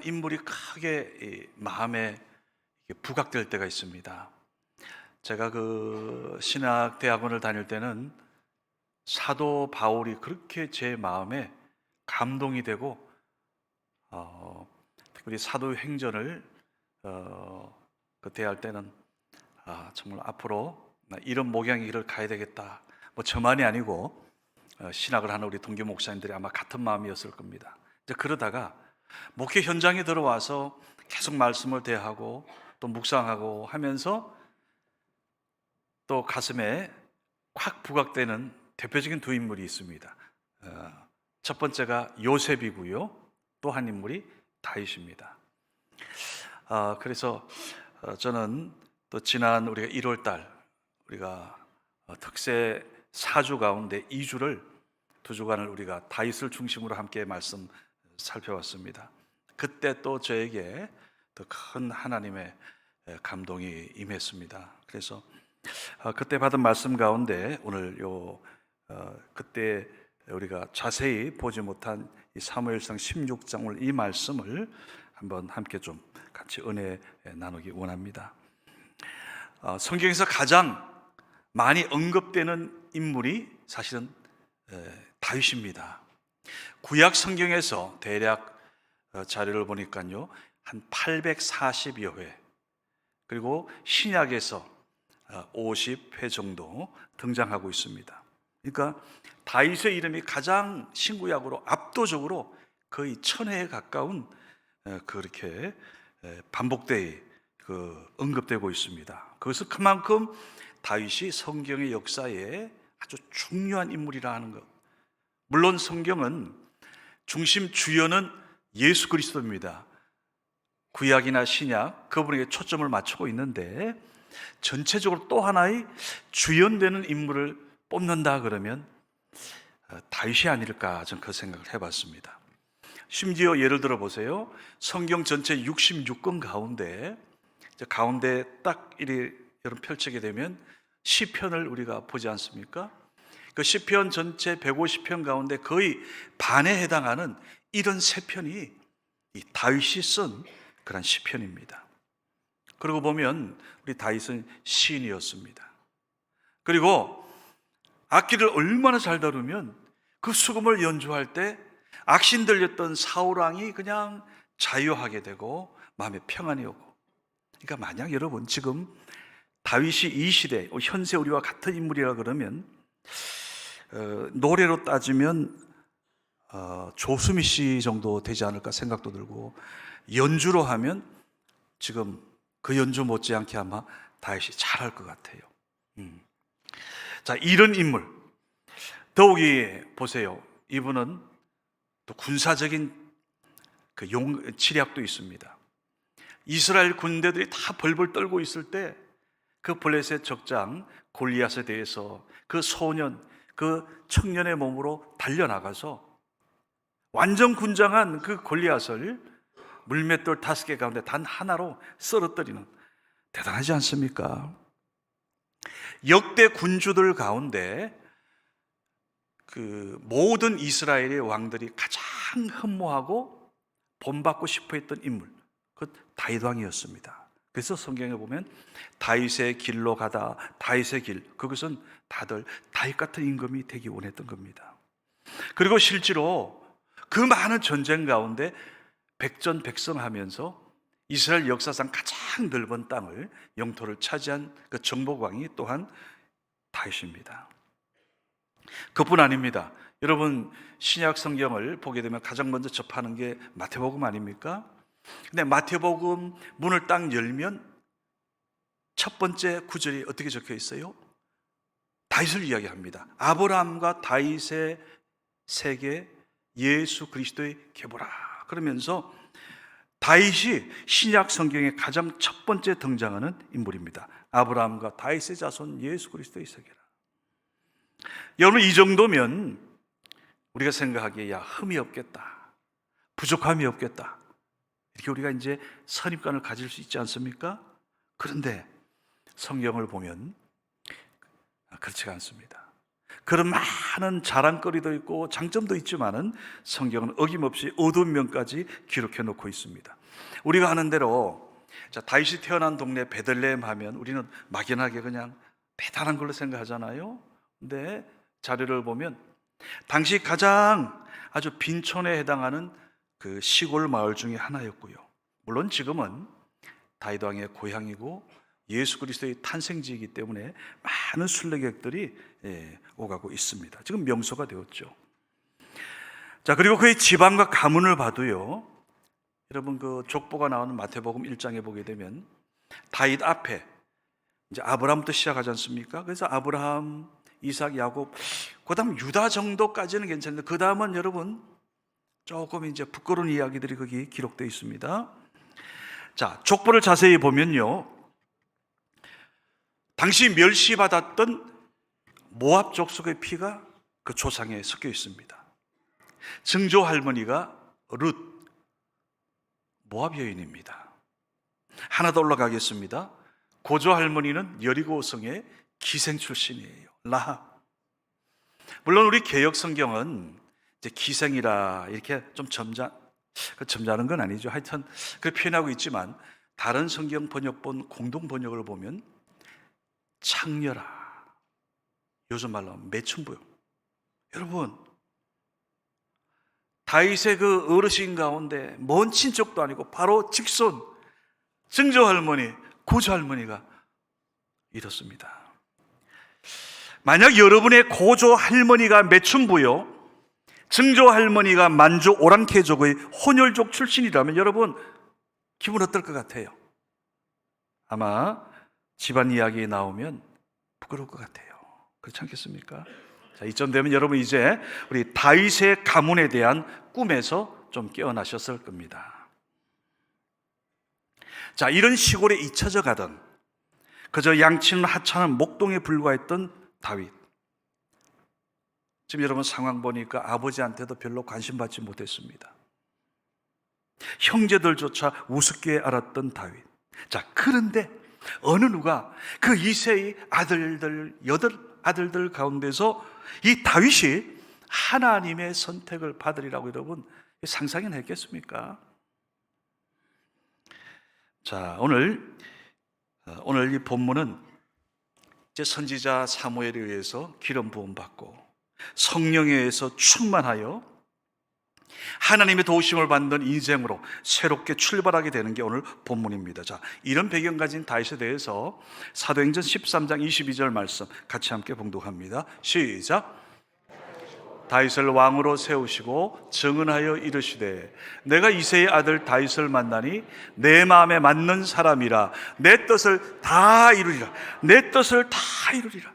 인물이 크게 이 마음에 부각될 때가 있습니다. 제가 그 신학 대학원을 다닐 때는 사도 바울이 그렇게 제 마음에 감동이 되고, 특별히 사도행전을 대할 때는 정말 앞으로 나 이런 목양의 길을 가야 되겠다. 뭐 저만이 아니고 신학을 하는 우리 동교 목사님들이 아마 같은 마음이었을 겁니다. 이제 그러다가 목회 현장에 들어와서 계속 말씀을 대하고 또 묵상하고 하면서 또 가슴에 확 부각되는 대표적인 두 인물이 있습니다. 첫 번째가 요셉이고요. 또 한 인물이 다윗입니다. 그래서 저는 또 지난 우리가 1월 달 우리가 특세 4주 가운데 2주를 두 주간을 우리가 다윗을 중심으로 함께 말씀 살펴왔습니다. 그때 또 저에게 더 큰 하나님의 감동이 임했습니다. 그래서 그때 받은 말씀 가운데 오늘 그때 우리가 자세히 보지 못한 이 사무엘상 16장 오늘 이 말씀을 한번 함께 좀 같이 은혜 나누기 원합니다. 성경에서 가장 많이 언급되는 인물이 사실은 다윗입니다. 구약 성경에서 대략 자료를 보니까요 한 840여 회, 그리고 신약에서 50회 정도 등장하고 있습니다. 그러니까 다윗의 이름이 가장 신구약으로 압도적으로 거의 1000회에 가까운 그렇게 반복되어 언급되고 있습니다. 그것은 그만큼 다윗이 성경의 역사에 아주 중요한 인물이라 하는 것. 물론 성경은 중심 주연은 예수 그리스도입니다. 구약이나 신약 그분에게 초점을 맞추고 있는데 전체적으로 또 하나의 주연되는 인물을 뽑는다 그러면 다윗이 아닐까 저는 그 생각을 해봤습니다. 심지어 예를 들어 보세요. 성경 전체 66권 가운데 딱 이리 여러분 펼치게 되면 시편을 우리가 보지 않습니까? 그 시편 전체 150편 가운데 거의 반에 해당하는 73편이 이 다윗이 쓴 그런 시편입니다. 그러고 보면 우리 다윗은 시인이었습니다. 그리고 악기를 얼마나 잘 다루면 그 수금을 연주할 때 악신 들렸던 사울왕이 그냥 자유하게 되고 마음에 평안이 오고. 그러니까 만약 여러분 지금 다윗이 이 시대 현세 우리와 같은 인물이라 그러면 노래로 따지면 조수미 씨 정도 되지 않을까 생각도 들고, 연주로 하면 지금 그 연주 못지않게 아마 다윗이 잘할 것 같아요. 자, 이런 인물 더욱이 보세요. 이분은 또 군사적인 치략도 있습니다. 이스라엘 군대들이 다 벌벌 떨고 있을 때 그 블레셋 적장 골리앗에 대해서 그 소년, 그 청년의 몸으로 달려나가서 완전 군장한 그 골리앗을 물맷돌 5개 가운데 단 하나로 쓰러뜨리는, 대단하지 않습니까? 역대 군주들 가운데 그 모든 이스라엘의 왕들이 가장 흠모하고 본받고 싶어 했던 인물, 그 다윗 왕이었습니다. 그래서 성경에 보면 다윗의 길로 가다, 다윗의 길, 그것은 다들 다윗 같은 임금이 되기 원했던 겁니다. 그리고 실제로 그 많은 전쟁 가운데 백전백승하면서 이스라엘 역사상 가장 넓은 땅을, 영토를 차지한 그 정복왕이 또한 다윗입니다. 그뿐 아닙니다. 여러분 신약 성경을 보게 되면 가장 먼저 접하는 게 마태복음 아닙니까? 근데 마태복음 문을 딱 열면 첫 번째 구절이 어떻게 적혀 있어요? 다윗을 이야기합니다. 아브라함과 다윗의 세계, 예수 그리스도의 계보라 그러면서 다윗이 신약 성경의 가장 첫 번째 등장하는 인물입니다. 아브라함과 다윗의 자손 예수 그리스도의 세계라. 여러분 이 정도면 우리가 생각하기에 야 흠이 없겠다, 부족함이 없겠다, 이렇게 우리가 이제 선입관을 가질 수 있지 않습니까? 그런데 성경을 보면 그렇지가 않습니다. 그런 많은 자랑거리도 있고 장점도 있지만은 성경은 어김없이 어두운 면까지 기록해 놓고 있습니다. 우리가 아는 대로 다윗이 태어난 동네 베들레헴 하면 우리는 막연하게 그냥 대단한 걸로 생각하잖아요. 근데 자료를 보면 당시 가장 아주 빈촌에 해당하는 그 시골 마을 중에 하나였고요. 물론 지금은 다윗 왕의 고향이고 예수 그리스도의 탄생지이기 때문에 많은 순례객들이 오가고 있습니다. 지금 명소가 되었죠. 자, 그리고 그의 지방과 가문을 봐도요, 여러분 그 족보가 나오는 마태복음 1장에 보게 되면 다윗 앞에 이제 아브라함부터 시작하지 않습니까? 그래서 아브라함, 이삭, 야곱, 그다음 유다 정도까지는 괜찮은데 그 다음은 여러분 조금 이제 부끄러운 이야기들이 거기 기록되어 있습니다. 자, 족보를 자세히 보면요, 당시 멸시받았던 모압 족속의 피가 그 조상에 섞여 있습니다. 증조 할머니가 룻, 모압 여인입니다. 하나 더 올라가겠습니다. 고조 할머니는 여리고성의 기생 출신이에요. 라합. 물론 우리 개역 성경은 이제 기생이라 이렇게 좀 점잖은 건 아니죠. 하여튼 그렇게 표현하고 있지만 다른 성경 번역본 공동 번역을 보면 창녀라, 요즘 말로 하면 매춘부요. 여러분, 다윗의 그 어르신 가운데 먼 친척도 아니고 바로 직손 증조 할머니, 고조 할머니가 이렇습니다. 만약 여러분의 고조 할머니가 매춘부요, 증조 할머니가 만주 오랑캐족의 혼혈족 출신이라면 여러분 기분 어떨 것 같아요? 아마 집안 이야기 나오면 부끄러울 것 같아요. 그렇지 않겠습니까? 자, 이쯤 되면 여러분 이제 우리 다윗의 가문에 대한 꿈에서 좀 깨어나셨을 겁니다. 자, 이런 시골에 잊혀져 가던 그저 양치는 하찮은 목동에 불과했던 다윗. 지금 여러분 상황 보니까 아버지한테도 별로 관심 받지 못했습니다. 형제들조차 우습게 알았던 다윗. 자, 그런데 어느 누가 그 이세의 아들들, 8아들들 가운데서 이 다윗이 하나님의 선택을 받으리라고 여러분 상상이나 했겠습니까? 자, 오늘 이 본문은 이제 선지자 사무엘에 의해서 기름 부음 받고 성령에 의해서 충만하여 하나님의 도우심을 받는 인생으로 새롭게 출발하게 되는 게 오늘 본문입니다. 자, 이런 배경 가진 다윗에 대해서 사도행전 13장 22절 말씀 같이 함께 봉독합니다. 시작. 다윗을 왕으로 세우시고 증언하여 이르시되 내가 이새의 아들 다윗을 만나니 내 마음에 맞는 사람이라 내 뜻을 다 이루리라. 내 뜻을 다 이루리라.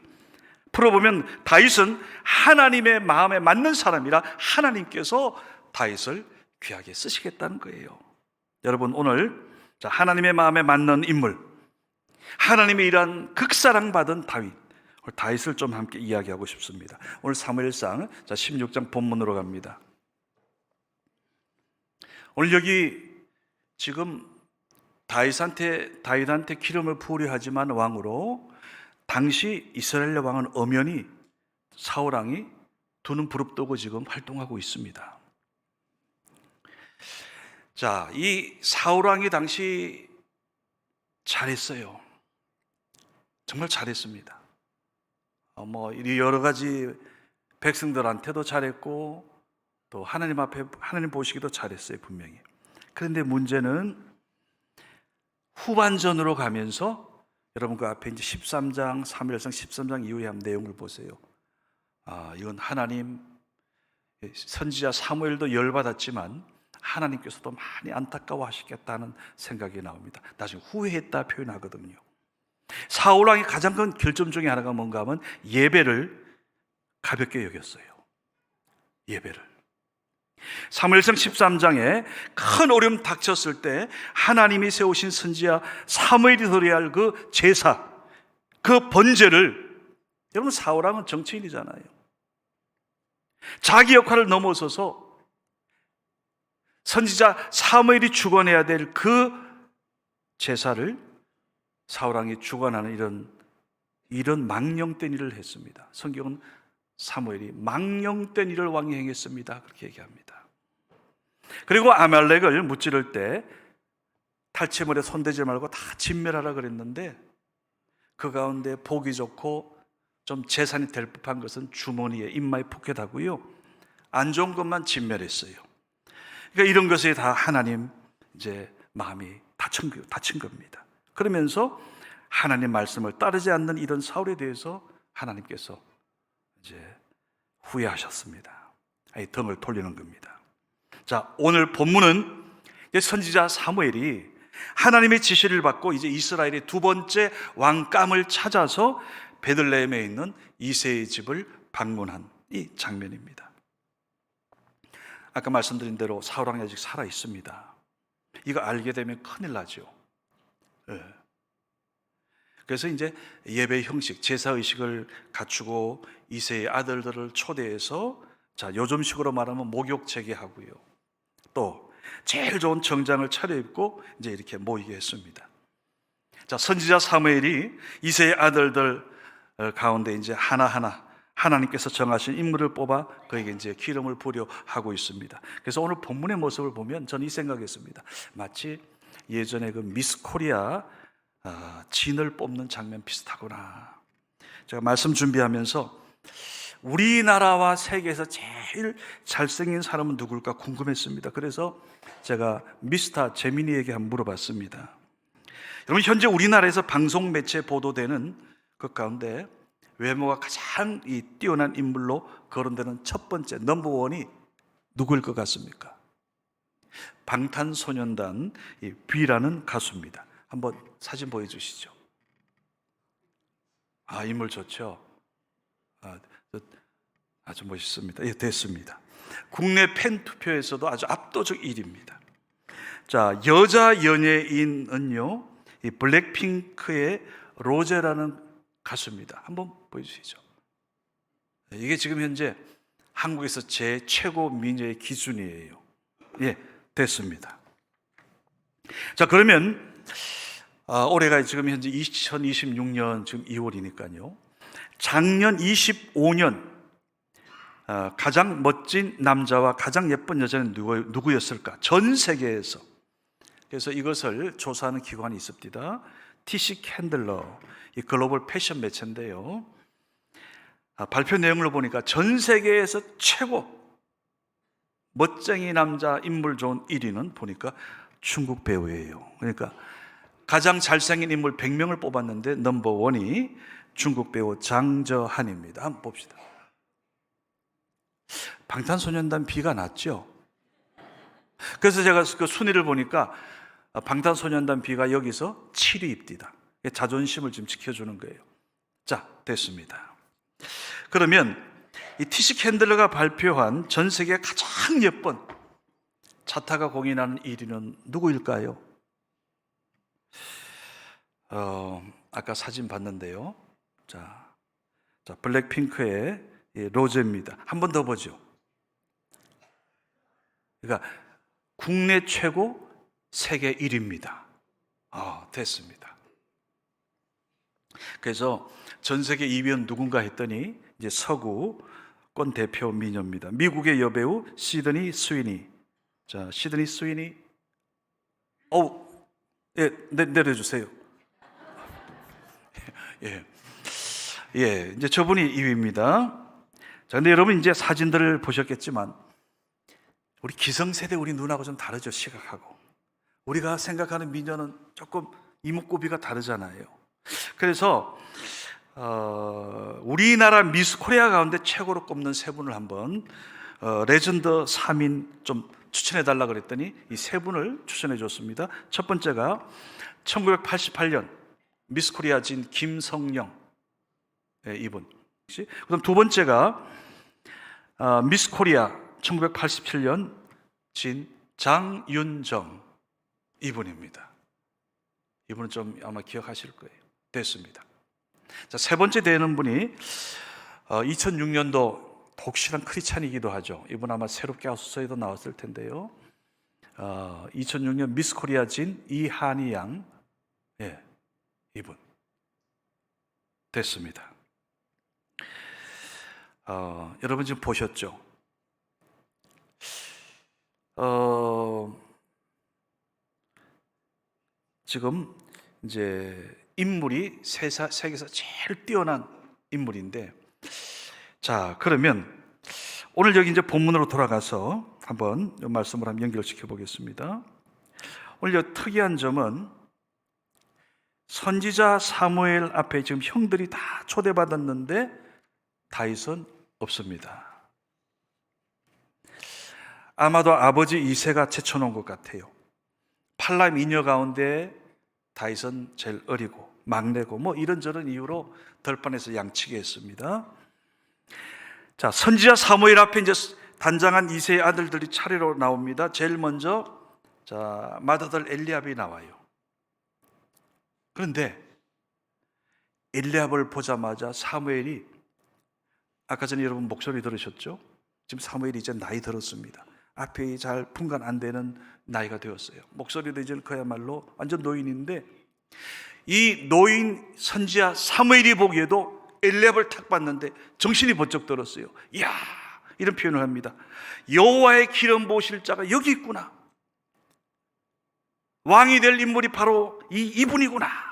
풀어보면 다윗은 하나님의 마음에 맞는 사람이라 하나님께서 다윗을 귀하게 쓰시겠다는 거예요. 여러분 오늘 하나님의 마음에 맞는 인물, 하나님의 일한 극사랑받은 다윗을 좀 함께 이야기하고 싶습니다. 오늘 사무엘상 16장 본문으로 갑니다. 오늘 여기 지금 다윗한테 기름을 부으려 하지만 왕으로 당시 이스라엘 왕은 엄연히 사울 왕이 두 눈 부릅뜨고 지금 활동하고 있습니다. 자, 이 사울 왕이 당시 잘했어요. 정말 잘했습니다. 여러 가지 백성들한테도 잘했고 또 하나님 앞에 하나님 보시기도 잘했어요, 분명히. 그런데 문제는 후반전으로 가면서 여러분 그 앞에 이제 13장, 사무엘상 13장 이후에 한번 내용을 보세요. 이건 하나님 선지자 사무엘도 열받았지만 하나님께서도 많이 안타까워하시겠다는 생각이 나옵니다. 나중에 후회했다 표현하거든요. 사울 왕의 가장 큰 결점 중에 하나가 뭔가 하면 예배를 가볍게 여겼어요. 예배를. 사무엘상 13장에 큰 어려움 닥쳤을 때 하나님이 세우신 선지자 사무엘이 드려야 할 그 제사, 그 번제를, 여러분 사울 왕은 정치인이잖아요. 자기 역할을 넘어서서 선지자 사무엘이 주관해야 될 그 제사를 사울 왕이 주관하는 이런 망령된 일을 했습니다. 성경은 사무엘이 망령된 일을 왕이 행했습니다. 그렇게 얘기합니다. 그리고 아말렉을 무찌를 때 탈취물에 손대지 말고 다 진멸하라 그랬는데 그 가운데 보기 좋고 좀 재산이 될 법한 것은 주머니에 입마에 포켓하고요, 안 좋은 것만 진멸했어요. 그러니까 이런 것이 다 하나님 이제 마음이 다친 겁니다. 그러면서 하나님 말씀을 따르지 않는 이런 사울에 대해서 하나님께서 이제 후회하셨습니다. 등을 돌리는 겁니다. 자, 오늘 본문은 선지자 사무엘이 하나님의 지시를 받고 이제 이스라엘의 두 번째 왕감을 찾아서 베들레헴에 있는 이새의 집을 방문한 이 장면입니다. 아까 말씀드린 대로 사울 왕이 아직 살아 있습니다. 이거 알게 되면 큰일 나죠. 그래서 이제 예배 형식, 제사 의식을 갖추고 이새의 아들들을 초대해서, 자, 요즘식으로 말하면 목욕 제계하고요, 또 제일 좋은 정장을 차려입고 이제 이렇게 모이게 했습니다. 자, 선지자 사무엘이 이새의 아들들 가운데 이제 하나하나 하나님께서 정하신 인물을 뽑아 그에게 이제 기름을 부려 하고 있습니다. 그래서 오늘 본문의 모습을 보면 저는 이 생각했습니다. 마치 예전에 그 미스 코리아 진을 뽑는 장면 비슷하구나. 제가 말씀 준비하면서 우리나라와 세계에서 제일 잘생긴 사람은 누굴까 궁금했습니다. 그래서 제가 미스터 재민이에게 한번 물어봤습니다. 여러분, 현재 우리나라에서 방송 매체 보도되는 그 가운데 외모가 가장 뛰어난 인물로 거론되는 첫 번째 넘버원이 누구일 것 같습니까? 방탄소년단 B라는 가수입니다. 한번 사진 보여주시죠. 인물 좋죠. 아주 멋있습니다. 예, 됐습니다. 국내 팬 투표에서도 아주 압도적 1위입니다. 자, 여자 연예인은요, 이 블랙핑크의 로제라는 가수입니다. 한번 보여주시죠. 이게 지금 현재 한국에서 제 최고 미녀의 기준이에요. 예, 됐습니다. 자, 그러면 올해가 지금 현재 2026년 지금 2월이니까요. 작년 25년 가장 멋진 남자와 가장 예쁜 여자는 누구였을까? 전 세계에서. 그래서 이것을 조사하는 기관이 있습니다. TC 캔들러, 이 글로벌 패션 매체인데요. 발표 내용을 보니까 전 세계에서 최고 멋쟁이 남자 인물 좋은 1위는 보니까 중국 배우예요. 그러니까 가장 잘생긴 인물 100명을 뽑았는데 넘버원이 중국 배우 장저한입니다. 한번 봅시다. 방탄소년단 B가 낫죠? 그래서 제가 그 순위를 보니까 방탄소년단 B가 여기서 7위입니다. 자존심을 지금 지켜주는 거예요. 자, 됐습니다. 그러면 이 티시 캔들러가 발표한 전 세계 가장 예쁜 차타가 공인하는 1위는 누구일까요? 아까 사진 봤는데요. 자, 블랙핑크의 로제입니다. 한 번 더 보죠. 그러니까 국내 최고, 세계 1위입니다. 됐습니다. 그래서 전 세계 2위는 누군가 했더니 이제 서구권 대표 미녀입니다. 미국의 여배우 시드니 스위니. 자, 시드니 스위니. 예, 내려주세요. 예, 이제 저분이 2위입니다. 자, 근데 여러분 이제 사진들을 보셨겠지만 우리 기성세대 우리 눈하고 좀 다르죠, 시각하고. 우리가 생각하는 미녀는 조금 이목구비가 다르잖아요. 그래서 우리나라 미스 코리아 가운데 최고로 꼽는 세 분을 한번 레전드 3인 좀 추천해 달라 그랬더니 이 세 분을 추천해 줬습니다. 첫 번째가 1988년 미스 코리아 진 김성령, 이분. 그다음 두 번째가 미스 코리아 1987년 진 장윤정, 이분입니다. 이분은 좀 아마 기억하실 거예요. 됐습니다. 자, 세 번째 되는 분이 2006년도 독실한 크리스찬이기도 하죠. 이분 아마 새롭게 하소서에도 나왔을 텐데요. 2006년 미스 코리아 진 이한희 양, 예, 이분 됐습니다. 여러분 지금 보셨죠? 지금 이제 인물이 세계에서 제일 뛰어난 인물인데, 자, 그러면 오늘 여기 이제 본문으로 돌아가서 한번 이 말씀을 한번 연결시켜 보겠습니다. 오늘 이 특이한 점은 선지자 사무엘 앞에 지금 형들이 다 초대받았는데 다윗은 없습니다. 아마도 아버지 이새가 제쳐놓은 것 같아요. 팔람 이녀 가운데 다윗은 제일 어리고 막내고 뭐 이런저런 이유로 들판에서 양치게 했습니다. 자, 선지자 사무엘 앞에 이제 단장한 이새의 아들들이 차례로 나옵니다. 제일 먼저 자, 맏아들 엘리압이 나와요. 그런데 엘리압을 보자마자 사무엘이, 아까 전에 여러분 목소리 들으셨죠? 지금 사무엘이 이제 나이 들었습니다. 앞에 잘 분간 안 되는 나이가 되었어요. 목소리도 이제 그야말로 완전 노인인데, 이 노인 선지자 사무엘이 보기에도 엘리압을 탁 봤는데 정신이 번쩍 들었어요. 이야, 이런 표현을 합니다. 여호와의 기름 부으실 자가 여기 있구나. 왕이 될 인물이 바로 이분이구나.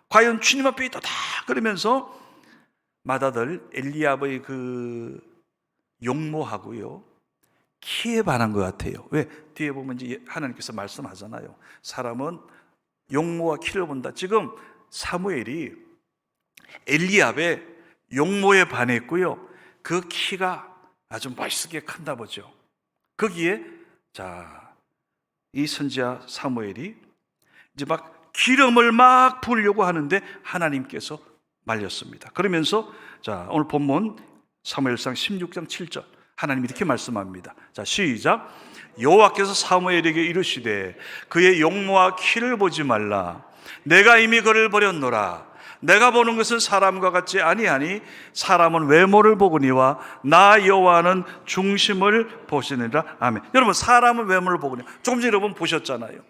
과연 주님 앞에 있다. 그러면서 맏아들 엘리압의 그 용모하고요, 키에 반한 것 같아요. 왜? 뒤에 보면 이제 하나님께서 말씀하잖아요. 사람은 용모와 키를 본다. 지금 사무엘이 엘리압의 용모에 반했고요, 그 키가 아주 멋있게 큰다 보죠. 거기에 자, 이 선지자 사무엘이 이제 막 기름을 막 부으려고 하는데 하나님께서 말렸습니다. 그러면서 자, 오늘 본문 사무엘상 16장 7절 하나님이 이렇게 말씀합니다. 자, 시작. 여호와께서 사무엘에게 이르시되 그의 용모와 키를 보지 말라. 내가 이미 그를 버렸노라. 내가 보는 것은 사람과 같지 아니하니 사람은 외모를 보거니와 나 여호와는 중심을 보시느니라. 아멘. 여러분, 사람은 외모를 보거니, 조금 전에 여러분 보셨잖아요.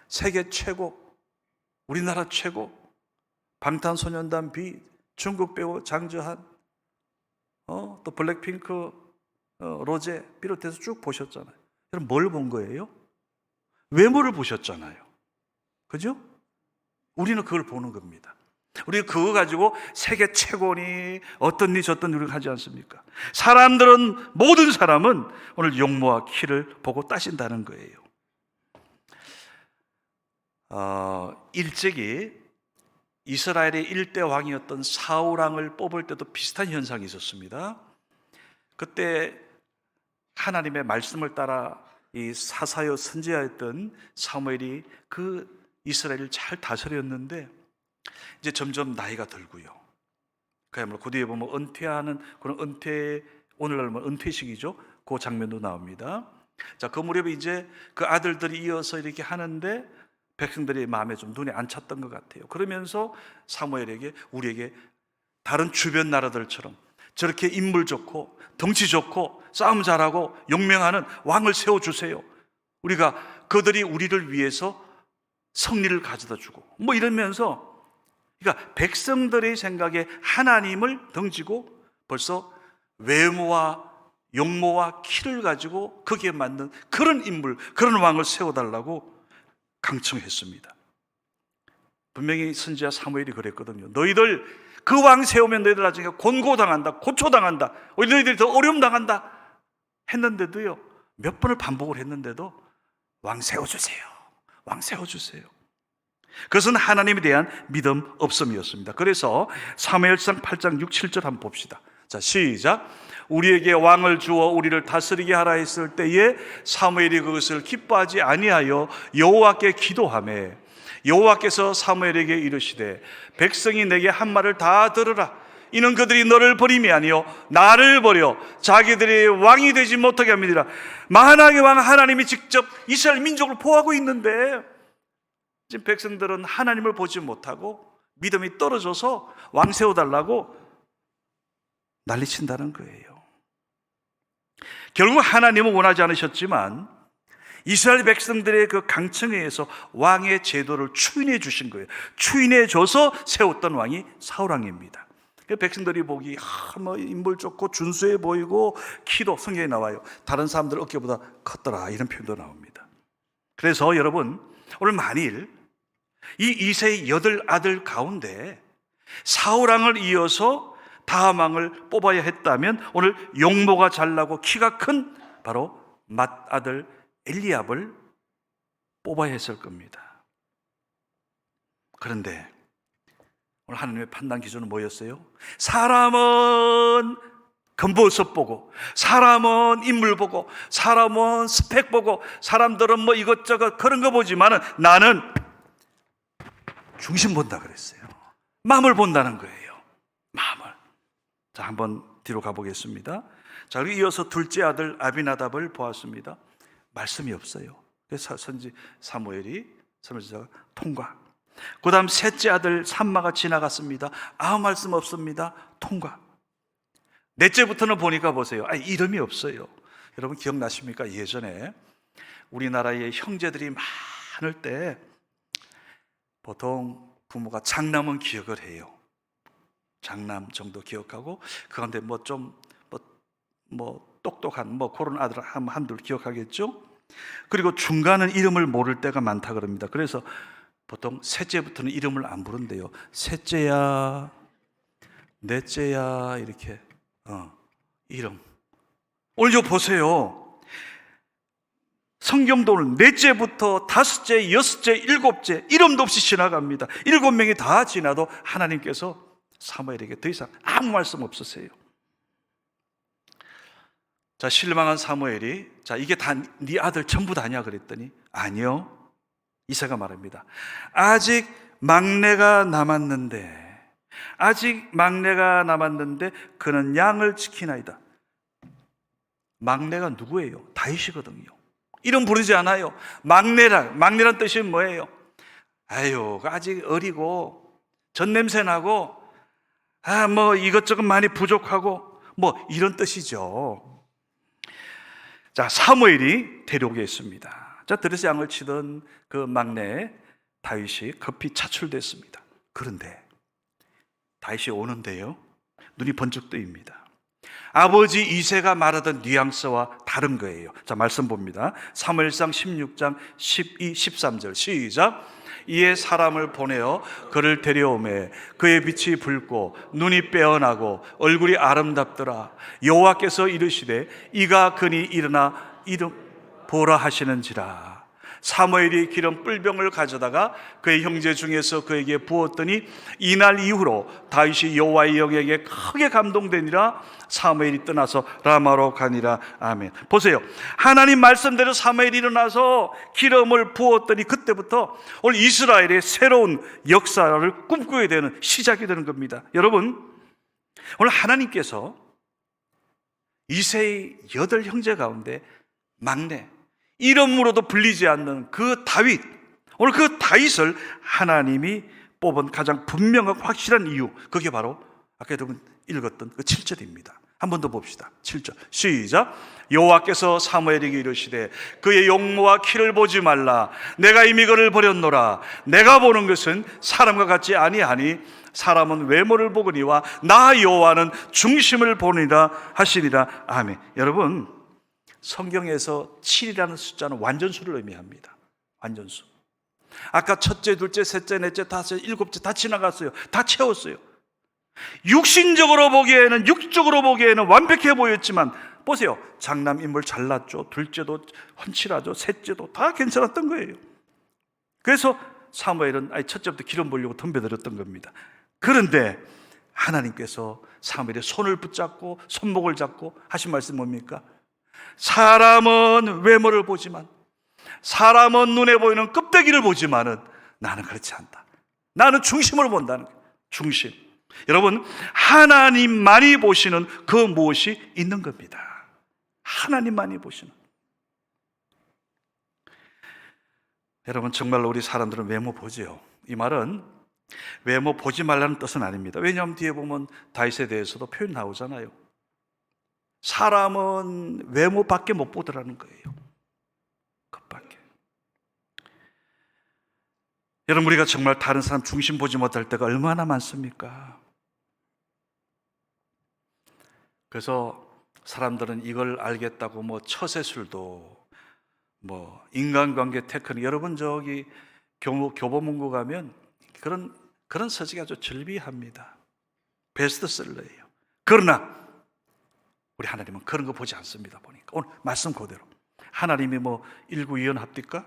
세계 최고, 우리나라 최고, 방탄소년단 비, 중국 배우 장저한, 또 블랙핑크 로제 비롯해서 쭉 보셨잖아요. 여러분, 뭘 본 거예요? 외모를 보셨잖아요. 그죠? 우리는 그걸 보는 겁니다. 우리가 그거 가지고 세계 최고니 어떤니 저떤니 우리가 하지 않습니까? 사람들은, 모든 사람은 오늘 용모와 키를 보고 따진다는 거예요. 일찍이 이스라엘의 일대 왕이었던 사울 왕을 뽑을 때도 비슷한 현상이 있었습니다. 그때 하나님의 말씀을 따라 이 사사여 선지자였던 사무엘이 그 이스라엘을 잘 다스렸는데 이제 점점 나이가 들고요. 그야말로 그 뒤에 보면 은퇴하는 그런 오늘날 뭐 은퇴식이죠. 그 장면도 나옵니다. 자, 그 무렵에 이제 그 아들들이 이어서 이렇게 하는데 백성들이 마음에 좀 눈에 안 찼던 것 같아요. 그러면서 사무엘에게, 우리에게 다른 주변 나라들처럼 저렇게 인물 좋고 덩치 좋고 싸움 잘하고 용맹하는 왕을 세워주세요. 우리가 그들이 우리를 위해서 승리를 가져다 주고 뭐 이러면서, 그러니까 백성들의 생각에 하나님을 덩치고 벌써 외모와 용모와 키를 가지고 거기에 맞는 그런 인물, 그런 왕을 세워달라고 강청했습니다. 분명히 선지자 사무엘이 그랬거든요. 너희들 그 왕 세우면 너희들 나중에 곤고당한다, 고초당한다, 너희들이 더 어려움 당한다 했는데도요, 몇 번을 반복을 했는데도 왕 세워주세요, 왕 세워주세요. 그것은 하나님에 대한 믿음 없음이었습니다. 그래서 사무엘상 8장 6, 7절 한번 봅시다. 자, 시작. 우리에게 왕을 주어 우리를 다스리게 하라 했을 때에 사무엘이 그것을 기뻐하지 아니하여 여호와께 기도하매 여호와께서 사무엘에게 이르시되 백성이 내게 한 말을 다 들으라. 이는 그들이 너를 버림이 아니요 나를 버려 자기들이 왕이 되지 못하게 합니다. 만왕의 왕 하나님이 직접 이스라엘 민족을 보호하고 있는데 지금 백성들은 하나님을 보지 못하고 믿음이 떨어져서 왕 세워달라고 난리친다는 거예요. 결국 하나님은 원하지 않으셨지만 이스라엘 백성들의 그 강청에 의해서 왕의 제도를 추인해 주신 거예요. 추인해 줘서 세웠던 왕이 사울 왕입니다. 백성들이 보기 뭐 인물 좋고 준수해 보이고 키도 성경에 나와요. 다른 사람들 어깨보다 컸더라 이런 표현도 나옵니다. 그래서 여러분 오늘 만일 이 이새의 8아들 가운데 사울왕을 이어서 다음 왕을 뽑아야 했다면 오늘 용모가 잘나고 키가 큰 바로 맏아들 엘리압을 뽑아야 했을 겁니다. 그런데 오늘 하나님의 판단 기준은 뭐였어요? 사람은 겉모습 보고, 사람은 인물 보고, 사람은 스펙 보고, 사람들은 뭐 이것저것 그런 거 보지만은 나는 중심 본다 그랬어요. 마음을 본다는 거예요. 마음을. 자, 한번 뒤로 가보겠습니다. 자, 그리고 이어서 둘째 아들 아비나답을 보았습니다. 말씀이 없어요. 그래서 선지 사무엘이 선지자가 통과. 그 다음 셋째 아들 삼마가 지나갔습니다. 아무 말씀 없습니다. 통과. 넷째부터는 보니까 보세요. 이름이 없어요. 여러분 기억나십니까? 예전에 우리나라의 형제들이 많을 때 보통 부모가 장남은 기억을 해요. 장남 정도 기억하고 그 가운데 똑똑한 그런 아들 한둘 기억하겠죠. 그리고 중간은 이름을 모를 때가 많다 그럽니다. 그래서 보통 셋째부터는 이름을 안 부른대요. 셋째야, 넷째야 이렇게 이름. 오늘 보세요. 성경도 오늘 넷째부터 다섯째, 여섯째, 일곱째 이름도 없이 지나갑니다. 7명이 다 지나도 하나님께서 사무엘에게 더 이상 아무 말씀 없으세요. 자, 실망한 사무엘이 자, 이게 다 네 아들 전부 다냐 그랬더니 아니요. 이새가 말합니다. 아직 막내가 남았는데 그는 양을 지키나이다. 막내가 누구예요? 다윗이거든요. 이름 부르지 않아요. 막내란 뜻이 뭐예요? 아직 어리고 젖냄새 나고 이것저것 많이 부족하고 이런 뜻이죠. 자, 사무엘이 데려오게 했습니다. 자, 들에서 양을 치던 그 막내 다윗이 급히 차출됐습니다. 그런데 다윗이 오는데요, 눈이 번쩍 뜨입니다. 아버지 이새가 말하던 뉘앙스와 다른 거예요. 자, 말씀 봅니다. 사무엘상 16장 12, 13절 시작. 이에 사람을 보내어 그를 데려오매 그의 빛이 붉고 눈이 빼어나고 얼굴이 아름답더라. 여호와께서 이르시되 이가 그니 일어나 이름 보라 하시는지라. 사무엘이 기름 뿔병을 가져다가 그의 형제 중에서 그에게 부었더니 이날 이후로 다윗이 여호와의 영에게 크게 감동되니라. 사무엘이 떠나서 라마로 가니라. 아멘. 보세요. 하나님 말씀대로 사무엘이 일어나서 기름을 부었더니 그때부터 오늘 이스라엘의 새로운 역사를 꿈꾸게 되는 시작이 되는 겁니다. 여러분, 오늘 하나님께서 이새의 8 형제 가운데 막내, 이름으로도 불리지 않는 그 다윗, 오늘 그 다윗을 하나님이 뽑은 가장 분명하고 확실한 이유, 그게 바로 아까 여러분 읽었던 그 7절입니다. 한 번 더 봅시다. 7절 시작. 여호와께서 사무엘에게 이르시되 그의 용모와 키를 보지 말라. 내가 이미 그를 버렸노라. 내가 보는 것은 사람과 같지 아니하니 사람은 외모를 보거니와 나 여호와는 중심을 보니라 하시니라. 아멘. 여러분, 성경에서 7이라는 숫자는 완전수를 의미합니다. 완전수. 아까 첫째, 둘째, 셋째, 넷째, 다섯째, 일곱째 다 지나갔어요. 다 채웠어요. 육적으로 보기에는 완벽해 보였지만 보세요. 장남 인물 잘났죠. 둘째도 훤칠하죠. 셋째도 다 괜찮았던 거예요. 그래서 사무엘은 첫째부터 기름 부으려고 덤벼들었던 겁니다. 그런데 하나님께서 사무엘의 손을 붙잡고 손목을 잡고 하신 말씀 뭡니까? 사람은 외모를 보지만, 사람은 눈에 보이는 껍데기를 보지만은 나는 그렇지 않다. 나는 중심을 본다는 거예요. 중심. 여러분, 하나님만이 보시는 그 무엇이 있는 겁니다. 하나님만이 보시는. 여러분, 정말로 우리 사람들은 외모 보지요. 이 말은 외모 보지 말라는 뜻은 아닙니다. 왜냐하면 뒤에 보면 다윗에 대해서도 표현 나오잖아요. 사람은 외모밖에 못 보더라는 거예요. 그것밖에. 여러분, 우리가 정말 다른 사람 중심 보지 못할 때가 얼마나 많습니까? 그래서 사람들은 이걸 알겠다고 뭐 처세술도 뭐 인간관계 테크닉, 여러분 저기 교보문고 가면 그런 서적이 아주 절비합니다. 베스트셀러예요. 그러나 우리 하나님은 그런 거 보지 않습니다. 보니까 오늘 말씀 그대로 하나님이 뭐 일구이연합니까?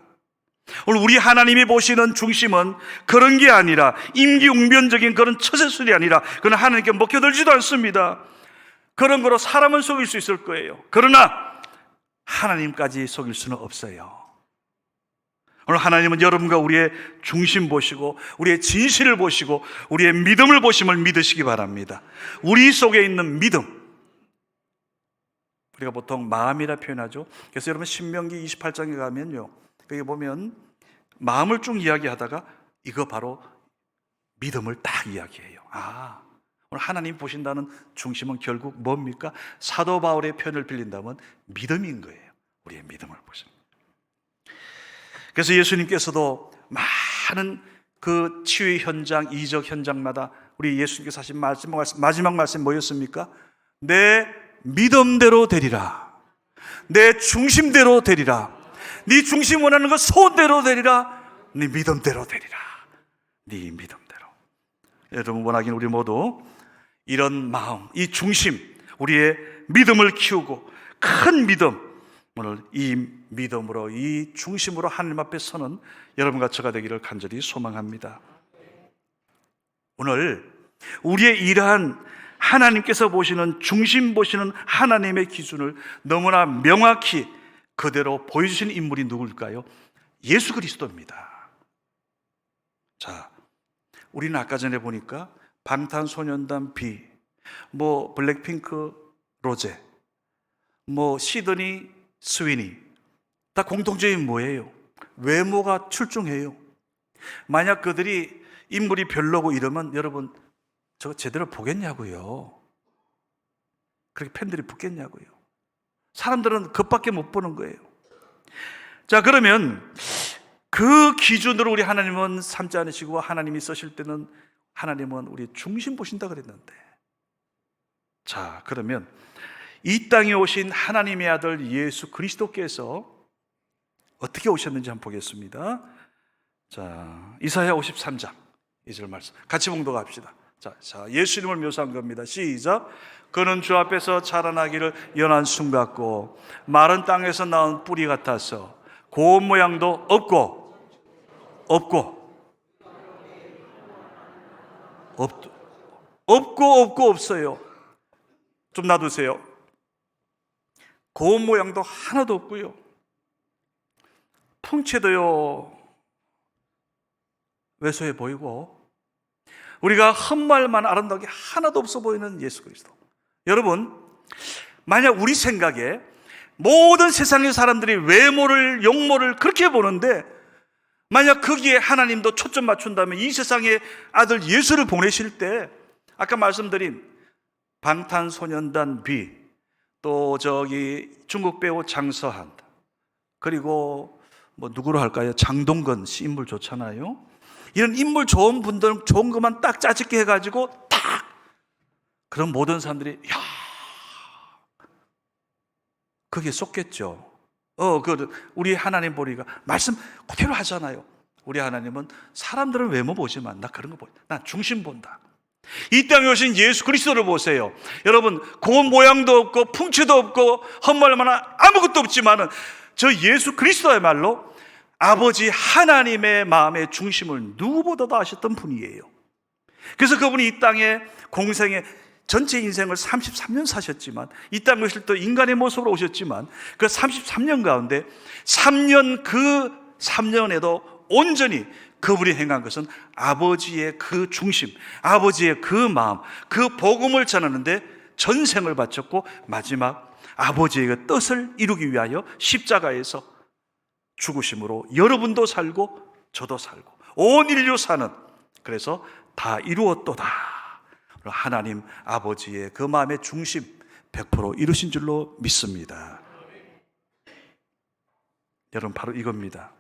오늘 우리 하나님이 보시는 중심은 그런 게 아니라 임기응변적인 그런 처세술이 아니라 그건 하나님께 먹혀들지도 않습니다. 그런 거로 사람은 속일 수 있을 거예요. 그러나 하나님까지 속일 수는 없어요. 오늘 하나님은 여러분과 우리의 중심 보시고 우리의 진실을 보시고 우리의 믿음을 보심을 믿으시기 바랍니다. 우리 속에 있는 믿음, 우리가 보통 마음이라 표현하죠. 그래서 여러분 신명기 28장에 가면요, 거기 보면 마음을 쭉 이야기하다가 이거 바로 믿음을 딱 이야기해요. 오늘 하나님 보신다는 중심은 결국 뭡니까? 사도 바울의 표현을 빌린다면 믿음인 거예요. 우리의 믿음을 보십니다. 그래서 예수님께서도 많은 그 치유의 현장, 이적 현장마다 우리 예수님께서 하신 마지막 말씀 뭐였습니까? 내 믿음대로 되리라. 내 중심대로 되리라. 네 중심 원하는 것 소원대로 되리라. 네 믿음대로 되리라. 네 믿음대로. 여러분 원하긴 우리 모두 이런 마음, 이 중심, 우리의 믿음을 키우고 큰 믿음, 오늘 이 믿음으로 이 중심으로 하나님 앞에 서는 여러분과 저가 되기를 간절히 소망합니다. 오늘 우리의 이러한 하나님께서 보시는 중심 보시는 하나님의 기준을 너무나 명확히 그대로 보여주신 인물이 누굴까요? 예수 그리스도입니다. 자, 우리는 아까 전에 보니까 방탄소년단 비, 뭐 블랙핑크 로제, 뭐 시드니 스위니 다 공통점이 뭐예요? 외모가 출중해요. 만약 그들이 인물이 별로고 이러면 여러분 저거 제대로 보겠냐고요. 그렇게 팬들이 붙겠냐고요. 사람들은 그것밖에 못 보는 거예요. 자, 그러면 그 기준으로 우리 하나님은 삼지 않으시고 하나님이 쓰실 때는 하나님은 우리 중심 보신다 그랬는데, 자, 그러면 이 땅에 오신 하나님의 아들 예수 그리스도께서 어떻게 오셨는지 한번 보겠습니다. 자, 이사야 53장 2절 말씀 같이 봉독합시다. 자, 예수님을 묘사한 겁니다. 시작. 그는 주 앞에서 자라나기를 연한 순 같고 마른 땅에서 나온 뿌리 같아서 고운 모양도 없고 없어요. 좀 놔두세요. 고운 모양도 하나도 없고요. 풍채도요 왜소해 보이고 우리가 헛말만 아름다운 게 하나도 없어 보이는 예수 그리스도. 여러분, 만약 우리 생각에 모든 세상의 사람들이 외모를, 용모를 그렇게 보는데 만약 거기에 하나님도 초점 맞춘다면 이 세상의 아들 예수를 보내실 때 아까 말씀드린 방탄소년단 비, 또 저기 중국 배우 장서한, 그리고 뭐 누구로 할까요? 장동건 씨 인물 좋잖아요. 이런 인물 좋은 분들 좋은 것만 딱 짜집게 해가지고 딱 그런 모든 사람들이 야 거기에 쏟겠죠. 우리 하나님 보리가 말씀 그대로 하잖아요. 우리 하나님은 사람들은 외모 보지만 나 그런 거 보지. 난 중심 본다. 이 땅에 오신 예수 그리스도를 보세요. 여러분, 고운 모양도 없고 풍채도 없고 헛말만 아무것도 없지만은 저 예수 그리스도야말로 아버지 하나님의 마음의 중심을 누구보다도 아셨던 분이에요. 그래서 그분이 이 땅에 공생의 전체 인생을 33년 사셨지만 이 땅에 오실 때 인간의 모습으로 오셨지만 그 33년 가운데 3년에도 온전히 그분이 행한 것은 아버지의 그 중심, 아버지의 그 마음, 그 복음을 전하는데 전생을 바쳤고 마지막 아버지의 그 뜻을 이루기 위하여 십자가에서 죽으심으로 여러분도 살고 저도 살고 온 인류 사는, 그래서 다 이루었도다. 하나님 아버지의 그 마음의 중심 100% 이루신 줄로 믿습니다. 여러분, 바로 이겁니다.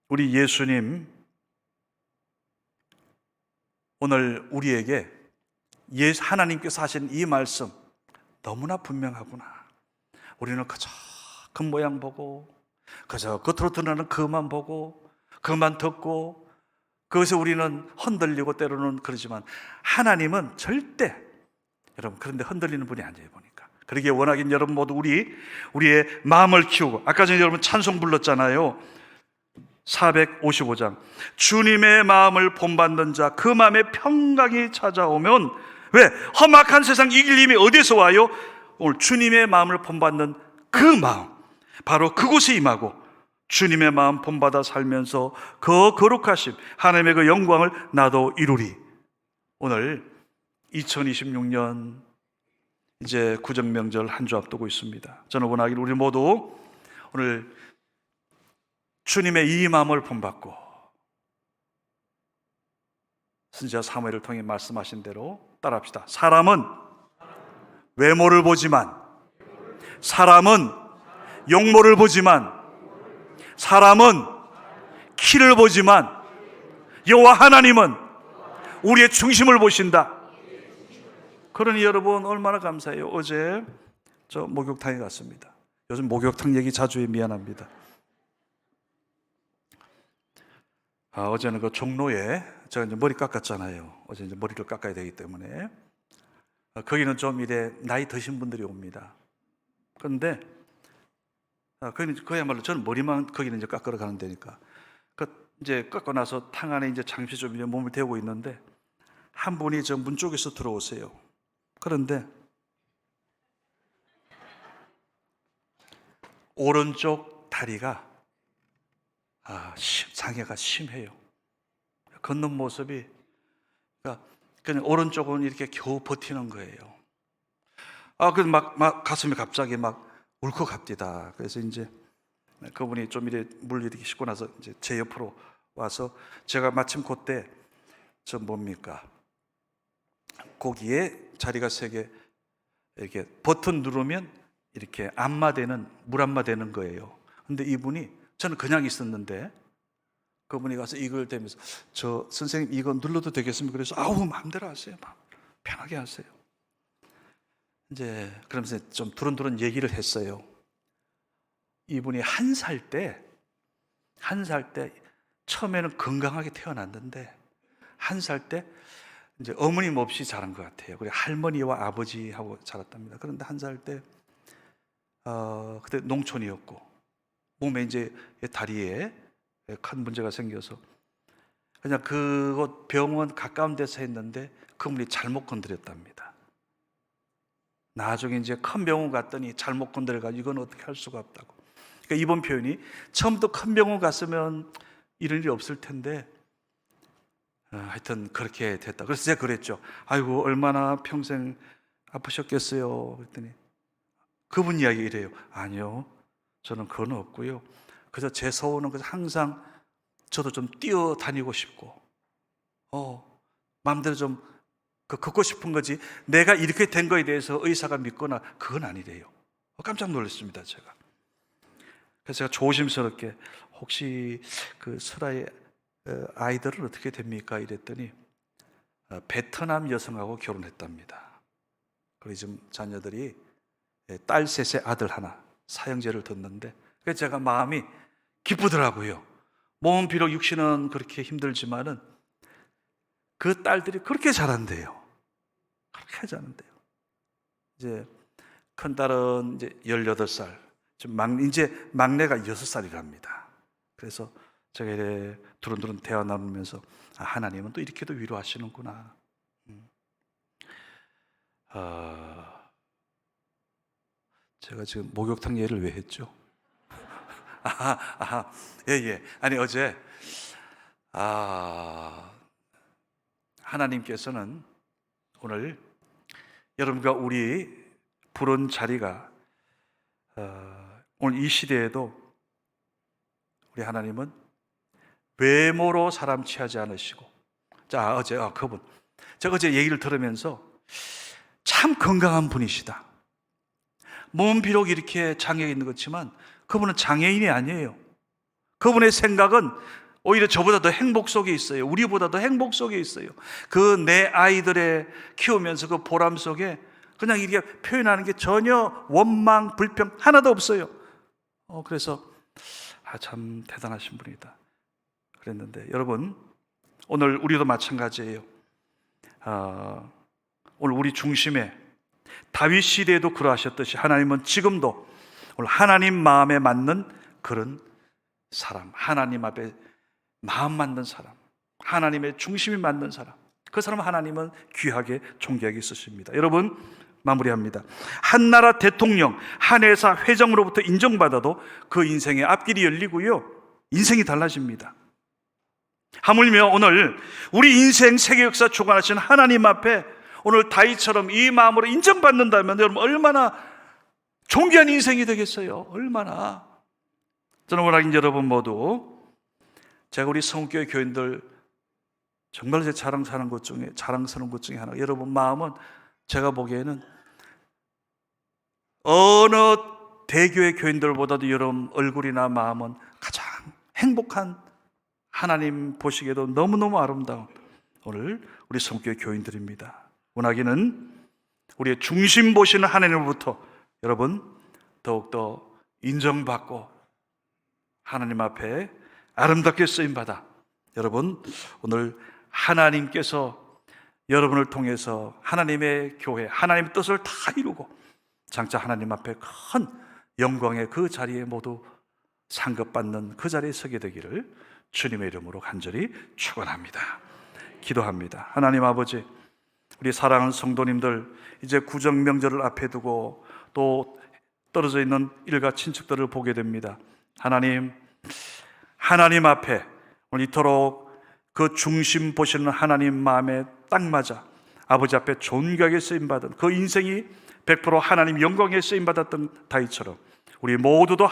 우리 예수님 오늘 우리에게 하나님께서 하신 이 말씀 너무나 분명하구나. 우리는 그저 겉모양 보고, 그저 겉으로 드러나는 그만 보고, 그만 듣고, 그것에 우리는 흔들리고 때로는 그러지만 하나님은 절대, 여러분, 그런데 흔들리는 분이 아니에요, 보니까. 그러기에 원하긴 여러분 모두 우리의 마음을 키우고, 아까 전에 여러분 찬송 불렀잖아요. 455장. 주님의 마음을 본받는 자, 그 마음에 평강이 찾아오면, 왜? 험악한 세상 이길 힘이 어디서 와요? 오늘 주님의 마음을 본받는 그 마음, 바로 그곳에 임하고 주님의 마음 본받아 살면서 그 거룩하심, 하나님의 그 영광을 나도 이루리. 오늘 2026년 이제 구정명절 한 주 앞두고 있습니다. 저는 원하길 우리 모두 오늘 주님의 이 마음을 본받고, 선지자 사무엘을 통해 말씀하신 대로 따라합시다. 사람은 외모를 보지만, 사람은 용모를 보지만, 사람은 키를 보지만, 여호와 하나님은 우리의 중심을 보신다. 그러니 여러분 얼마나 감사해요. 어제 저 목욕탕에 갔습니다. 요즘 목욕탕 얘기 자주 해 미안합니다. 어제는 그 종로에 제가 이제 머리 깎았잖아요. 어제 이제 머리를 깎아야 되기 때문에 거기는 좀 이래 나이 드신 분들이 옵니다. 그런데 거기는 그야말로 저는 머리만 거기는 이제 깎으러 가는 데니까 이제 깎고 나서 탕 안에 이제 잠시 좀 이제 몸을 데우고 있는데 한 분이 저 문 쪽에서 들어오세요. 그런데 오른쪽 다리가 장애가 심해요. 걷는 모습이, 그냥 오른쪽은 이렇게 겨우 버티는 거예요. 그래서 막 가슴이 갑자기 막 울컥합니다. 그래서 이제 그분이 좀 이래 물 이렇게 씻고 나서 이제 제 옆으로 와서, 제가 마침 그때 저 뭡니까, 거기에 자리가 3개 이렇게 버튼 누르면 이렇게 물 안마 되는 거예요. 근데 이분이, 저는 그냥 있었는데 그분이 가서 이걸 대면서, 저 선생님 이거 눌러도 되겠습니까? 그래서 마음대로 하세요. 편하게 하세요. 이제 그러면서 좀 두런두런 얘기를 했어요. 이분이 한 살 때 처음에는 건강하게 태어났는데 한 살 때 이제 어머님 없이 자란 것 같아요. 그리고 할머니와 아버지하고 자랐답니다. 그런데 한 살 때 그때 농촌이었고 몸에 이제 다리에 큰 문제가 생겨서 그냥 그곳 병원 가까운 데서 했는데 그분이 잘못 건드렸답니다. 나중에 이제 큰 병원 갔더니 잘못 건드려가지고 이건 어떻게 할 수가 없다고. 그러니까 이번 표현이, 처음부터 큰 병원 갔으면 이런 일이 없을 텐데 하여튼 그렇게 됐다. 그래서 제가 그랬죠. 아이고 얼마나 평생 아프셨겠어요. 그랬더니 그분 이야기 이래요. 아니요, 저는 그건 없고요. 그래서 제 소원은 항상 저도 좀 뛰어다니고 싶고 마음대로 좀 걷고 싶은 거지, 내가 이렇게 된 거에 대해서 의사가 믿거나 그건 아니래요. 깜짝 놀랐습니다, 제가. 그래서 제가 조심스럽게, 혹시 그 설아의 아이들은 어떻게 됩니까? 이랬더니 베트남 여성하고 결혼했답니다. 그리고 지금 자녀들이 딸 셋에 아들 하나, 사형제를 뒀는데, 그래서 제가 마음이 기쁘더라고요. 몸은 비록 육신은 그렇게 힘들지만은 그 딸들이 그렇게 잘한대요. 그렇게 잘한대요. 이제 큰 딸은 이제 18살, 이제 막내가 6살이랍니다. 그래서 제가 이래 두런두런 대화 나누면서 하나님은 또 이렇게도 위로하시는구나. 제가 지금 목욕탕 예를 왜 했죠? 예. 아니 어제 하나님께서는 오늘 여러분과 우리 부른 자리가 오늘 이 시대에도 우리 하나님은 외모로 사람 취하지 않으시고, 자 어제 그분, 제가 어제 얘기를 들으면서 참 건강한 분이시다. 몸은 비록 이렇게 장애가 있는 것 같지만 그분은 장애인이 아니에요. 그분의 생각은 오히려 저보다 더 행복 속에 있어요. 우리보다 더 행복 속에 있어요. 그 내 아이들의 키우면서 그 보람 속에 그냥 이렇게 표현하는 게 전혀 원망, 불평 하나도 없어요. 그래서 참 대단하신 분이다 그랬는데, 여러분 오늘 우리도 마찬가지예요. 오늘 우리 중심에 다윗 시대에도 그러하셨듯이 하나님은 지금도 오늘 하나님 마음에 맞는 그런 사람, 하나님 앞에 마음 맞는 사람, 하나님의 중심이 맞는 사람, 그 사람 하나님은 귀하게 존귀하게 쓰십니다. 여러분 마무리합니다. 한 나라 대통령, 한 회사 회장으로부터 인정받아도 그 인생의 앞길이 열리고요, 인생이 달라집니다. 하물며 오늘 우리 인생 세계 역사 주관하신 하나님 앞에 오늘 다윗처럼 이 마음으로 인정받는다면 여러분 얼마나 존귀한 인생이 되겠어요. 얼마나. 저는 원하긴 여러분 모두, 제가 우리 성교회 교인들 정말 제 자랑스러운 것 중에 하나, 여러분 마음은 제가 보기에는 어느 대교회 교인들보다도 여러분 얼굴이나 마음은 가장 행복한, 하나님 보시기에도 너무너무 아름다운 오늘 우리 성교회 교인들입니다. 원하기는 우리의 중심 보시는 하나님으로부터 여러분 더욱더 인정받고 하나님 앞에 아름답게 쓰임받아 여러분 오늘 하나님께서 여러분을 통해서 하나님의 교회, 하나님의 뜻을 다 이루고 장차 하나님 앞에 큰 영광의 그 자리에 모두 상급받는 그 자리에 서게 되기를 주님의 이름으로 간절히 축원합니다. 기도합니다. 하나님 아버지, 우리 사랑하는 성도님들 이제 구정명절을 앞에 두고 또 떨어져 있는 일가 친척들을 보게 됩니다. 하나님 앞에 오늘 이토록 그 중심 보시는 하나님 마음에 딱 맞아 아버지 앞에 존귀하게 쓰임받은 그 인생이 100% 하나님 영광에 쓰임받았던 다윗처럼 우리 모두도